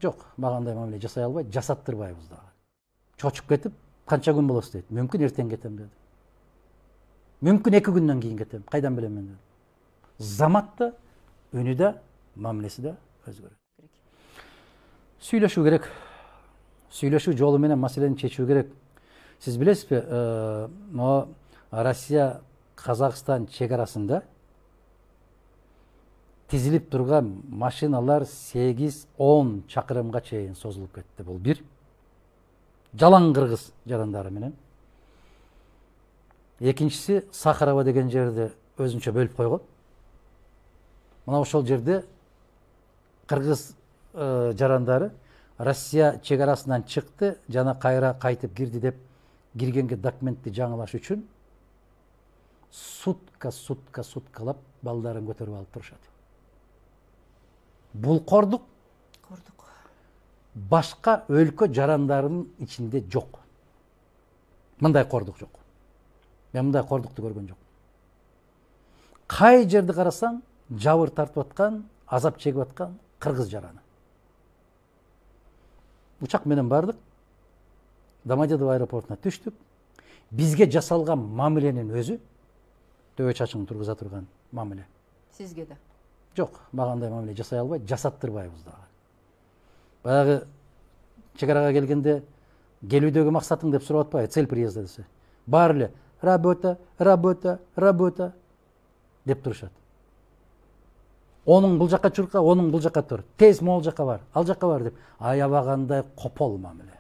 Жок, мага андай мамиле жасай албайт, жасаттырбайбыз дагы. Чочуп кетип, канча күн болосуз дейт. Мүмкүн эртең кетем деди. Мүмкүн 2 күндөн кийин кетем. Кайдан билем мен деди. Замат да, үнү да, мамилеси да өзгөрөт. Сүйлөшүү керек. Сүйлөшүү жолу менен маселени чечүү керек. Сиз билесизби, могу Россия Казакстан чегарасында тизилип турган машиналар 8-10 чакырымга чейин созулуп кетти. Бул бир. Жалаң кыргыз жарандары менен. Экинчиси, Сахарова деген жерди өзүнчө бөлүп койгон. Мына ошол жерде кыргыз жарандары Россия чегарасынан чыкты, жана кайра кайтып кирди деп киргенге документти жаңылаш үчүн суткалап балдарын көтөрүп алып турушат. Бул кордук башка өлкө жарандарынын ичинде жок. Мындай кордук жок. Мен мындай кордукту көргөн жокмун. Кай жерди карасаң, жабыр тартып аткан, азап чегип аткан кыргыз жараны. Учак менен бардык. Домодедово аэропортуна түштүк. Бизге жасалган мамиленин өзү төбө чачыңды тургуза турган мамиле. Сизге да? Жок, мага андай мамиле жасай албайт, жасаттырбайбыз дагы. Баягы чегарага келгенде келүүдөгү максатың деп сурап атпайбы, цель приезда десе. Баары эле работа, работа, работа деп турушат. Onun бул жакка чурка, onun бул жакка тур. Тез могул жакка бар, ал жакка бар деп аябагандай копол мамиле.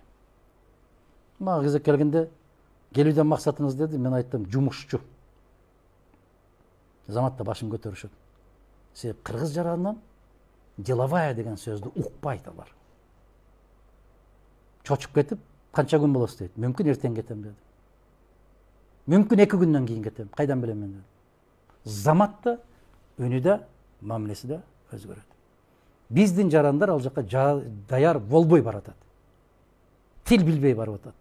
Мага кезек келгенде келүүдөн максатыңыз деди, мен айттым жумушчу. Заматта башын көтөрүшөт. Себеп кыргыз жаранынан деловая деген сөздү укпайт алар. Чочуп кетип, канча күн болосуз дейт. Мүмкүн эртең кетем деди. Мүмкүн 2 күндөн кийин кетем. Кайдан билем мен деди. Замат да, үнү да, мамилеси да өзгөрөт. Биздин жарандар ал жакка даяр болбой баратат. Тил билбей барып атат.